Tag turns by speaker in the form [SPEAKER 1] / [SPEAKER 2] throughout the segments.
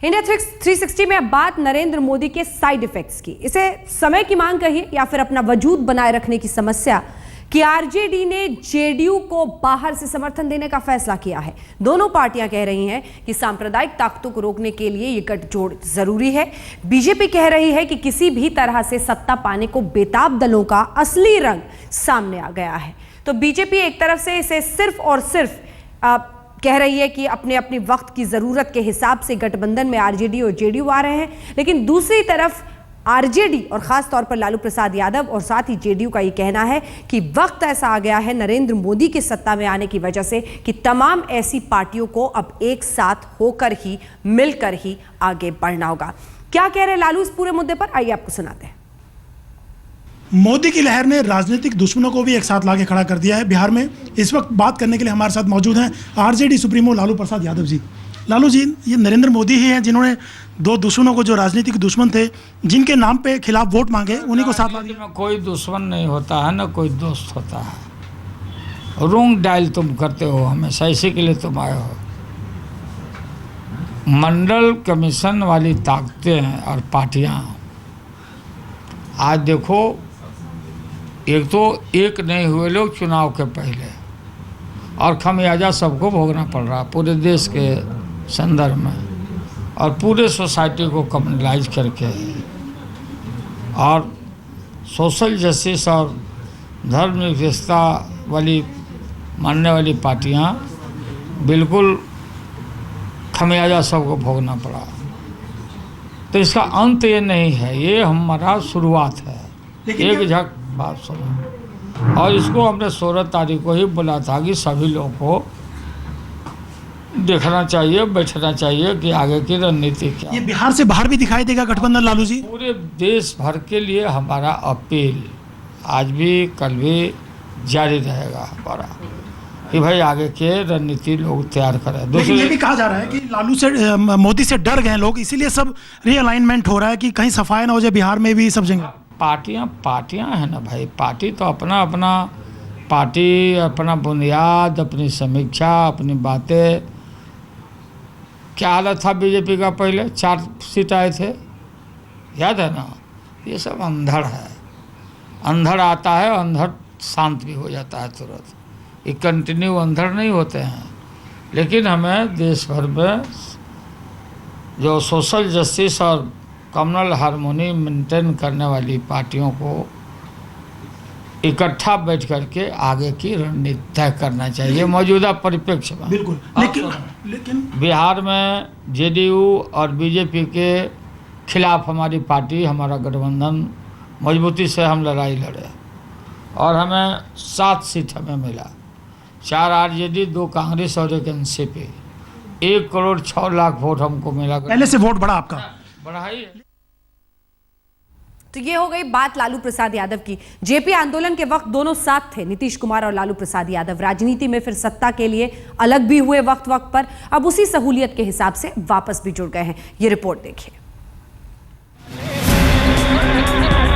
[SPEAKER 1] India 360 में अब बात नरेंद्र मोदी के साइड इफेक्ट्स की। इसे समय की मांग कहिए या फिर अपना वजूद बनाए रखने की समस्या कि आरजेडी ने जेडीयू को बाहर से समर्थन देने का फैसला किया है। दोनों पार्टियां कह रही हैं कि सांप्रदायिक ताकतों को रोकने के लिए यह गठजोड़ जरूरी है। बीजेपी कह रही है कि किसी भी तरह से सत्ता पाने को बेताब दलों का असली रंग सामने आ गया है। तो बीजेपी एक तरफ से इसे सिर्फ और सिर्फ कह रही है कि अपने अपने वक्त की जरूरत के हिसाब से गठबंधन में आरजेडी और जेडीयू आ रहे हैं, लेकिन दूसरी तरफ आरजेडी और खास तौर पर लालू प्रसाद यादव और साथ ही जेडीयू का ये कहना है कि वक्त ऐसा आ गया है नरेंद्र मोदी के सत्ता में आने की वजह से कि तमाम ऐसी पार्टियों को अब एक साथ होकर ही मिलकर ही आगे बढ़ना होगा। क्या कह रहे हैं लालू इस पूरे मुद्दे पर, आइए आपको सुनाते हैं।
[SPEAKER 2] मोदी की लहर ने राजनीतिक दुश्मनों को भी एक साथ लाके खड़ा कर दिया है। बिहार में इस वक्त बात करने के लिए हमारे साथ मौजूद हैं आरजेडी सुप्रीमो लालू प्रसाद यादव जी। लालू जी, ये नरेंद्र मोदी ही हैं जिन्होंने दो दुश्मनों को, जो राजनीतिक दुश्मन थे, जिनके नाम पे खिलाफ वोट मांगे, उन्हीं को साथ ला दिया।
[SPEAKER 3] कोई दुश्मन नहीं होता है ना कोई दोस्त होता है। रोंग डायल तुम करते हो हमेशा, इसी के लिए तुम आए हो। मंडल कमीशन वाली ताकतें और पार्टियां आज देखो, एक तो एक नहीं हुए लोग चुनाव के पहले, और खमियाजा सबको भोगना पड़ रहा पूरे देश के संदर्भ में, और पूरे सोसाइटी को कम्युनलाइज करके, और सोशल जस्टिस और धर्मनिरपेक्षता वाली मानने वाली पार्टियां बिल्कुल खमियाजा सबको भोगना पड़ा। तो इसका अंत ये नहीं है, ये हमारा शुरुआत है। एक झक बात सुनो, और इसको हमने 16 तारीख को ही बोला था कि सभी लोगों को देखना चाहिए, बैठना चाहिए कि आगे की रणनीति क्या।
[SPEAKER 2] ये बिहार से बाहर भी दिखाई देगा गठबंधन लालू जी?
[SPEAKER 3] पूरे देश भर के लिए हमारा अपील आज भी कल भी जारी रहेगा हमारा कि भाई आगे के रणनीति लोग तैयार करें।
[SPEAKER 2] लेकिन ये भी कहा जा रहा है कि लालू से, मोदी से डर गए लोग, इसीलिए सब रीअलाइनमेंट हो रहा है कि कहीं सफाई ना हो जाए बिहार में भी सब जगह।
[SPEAKER 3] पार्टियां हैं ना भाई, पार्टी तो अपना अपना पार्टी, अपना बुनियाद, अपनी समीक्षा, अपनी बातें। क्या हालत था बीजेपी का पहले? 4 सीट आए थे, याद है ना? ये सब अंधड़ है। अंधड़ आता है, अंधड़ शांत भी हो जाता है तुरंत। ये कंटिन्यू अंधड़ नहीं होते हैं। लेकिन हमें देश भर में जो सोशल जस्टिस और कम्युनल हार्मोनी मेंटेन करने वाली पार्टियों को इकट्ठा बैठ करके आगे की रणनीति तय करना चाहिए मौजूदा परिप्रेक्ष्य में।
[SPEAKER 2] बिल्कुल। लेकिन
[SPEAKER 3] बिहार में जेडीयू और बीजेपी के खिलाफ हमारी पार्टी, हमारा गठबंधन मजबूती से हम लड़ाई लड़े, और हमें 7 सीट हमें मिला। 4 आरजेडी, 2 कांग्रेस और 1 एनसीपी। 1 करोड़ 6 लाख वोट हमको मिला।
[SPEAKER 2] पहले से वोट बढ़ा आपका?
[SPEAKER 3] बढ़ा ही।
[SPEAKER 1] तो ये हो गई बात लालू प्रसाद यादव की। जेपी आंदोलन के वक्त दोनों साथ थे, नीतीश कुमार और लालू प्रसाद यादव। राजनीति में फिर सत्ता के लिए अलग भी हुए वक्त वक्त पर, अब उसी सहूलियत के हिसाब से वापस भी जुड़ गए हैं। ये रिपोर्ट देखिए।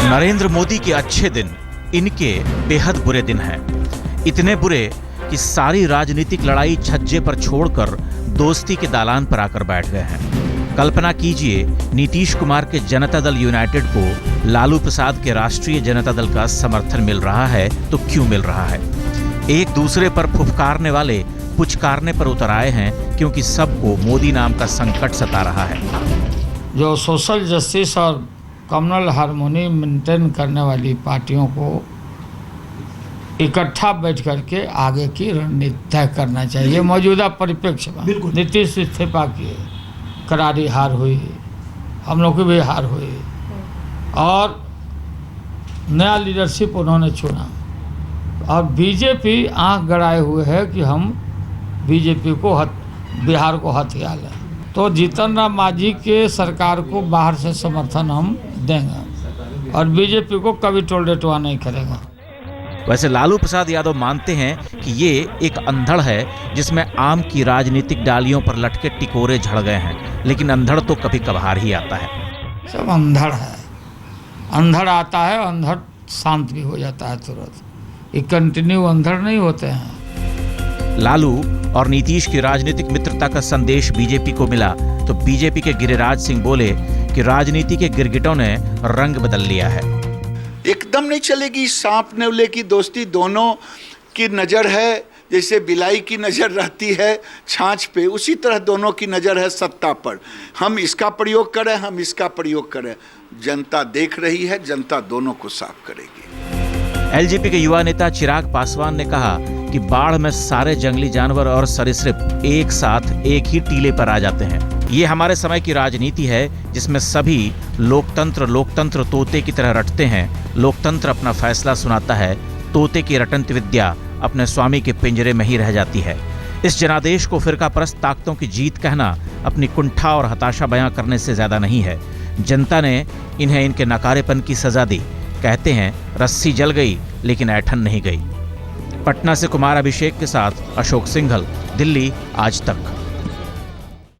[SPEAKER 4] नरेंद्र मोदी के अच्छे दिन इनके बेहद बुरे दिन हैं। इतने बुरे कि सारी राजनीतिक लड़ाई छज्जे पर छोड़कर दोस्ती के दालान पर आकर बैठ गए हैं। कल्पना कीजिए, नीतीश कुमार के जनता दल यूनाइटेड को लालू प्रसाद के राष्ट्रीय जनता दल का समर्थन मिल रहा है तो क्यों मिल रहा है? एक दूसरे पर फुफकारने वाले पुचकारने पर उतर आए हैं, क्योंकि सबको मोदी नाम का संकट सता रहा है।
[SPEAKER 3] जो सोशल जस्टिस और कम्युनल हार्मोनी मेंटेन करने वाली पार्टियों को इकट्ठा बैठ करके आगे की रणनीति तय करना चाहिए मौजूदा परिप्रेक्ष्य में। नीतीश इस्तीफा किए, करारी हार हुई, हम लोग की भी हार हुई, और नया लीडरशिप उन्होंने चुना। और बीजेपी आंख गड़ाए हुए है कि हम बीजेपी को बिहार को हथिया लें। तो जीतन राम मांझी के सरकार को बाहर से समर्थन हम देंगे, और बीजेपी को कभी टोल डटवा नहीं करेगा।
[SPEAKER 4] वैसे लालू प्रसाद यादव मानते हैं कि ये एक अंधड़ है जिसमें आम की राजनीतिक डालियों पर लटके टिकोरे झड़ गए हैं, लेकिन अंधड़ तो कभी कभार ही आता है।
[SPEAKER 3] सब अंधड़ है। अंधड़ आता है, अंधड़ शांत भी हो जाता है तुरंत। ये कंटिन्यू अंधड़ नहीं होते हैं।
[SPEAKER 4] लालू और नीतीश की राजनीतिक मित्रता का संदेश बीजेपी को मिला तो बीजेपी के गिरिराज सिंह बोले कि राजनीति के गिरगिटों ने रंग बदल लिया है।
[SPEAKER 5] एकदम नहीं चलेगी। सांप नेवले की दोस्ती दोनों की नज़र है, जैसे बिलाई की नज़र रहती है छाछ पे, उसी तरह दोनों की नज़र है सत्ता पर। हम इसका प्रयोग करें, हम इसका प्रयोग करें, जनता देख रही है, जनता दोनों को साफ करेगी।
[SPEAKER 4] एलजेपी के युवा नेता चिराग पासवान ने कहा कि बाढ़ में सारे जंगली जानवर और सरीसृप एक साथ एक ही टीले पर आ जाते हैं। ये हमारे समय की राजनीति है जिसमें सभी लोकतंत्र तोते की तरह रटते हैं। लोकतंत्र अपना फैसला सुनाता है, तोते की रटंत विद्या अपने स्वामी के पिंजरे में ही रह जाती है। इस जनादेश को फिरकापरस्त ताकतों की जीत कहना अपनी कुंठा और हताशा बयां करने से ज्यादा नहीं है। जनता ने इन्हें इनके नकारेपन की सजा दी। कहते हैं रस्सी जल गई लेकिन ऐठन नहीं गई। पटना से कुमार अभिषेक के साथ अशोक सिंघल, दिल्ली आज तक।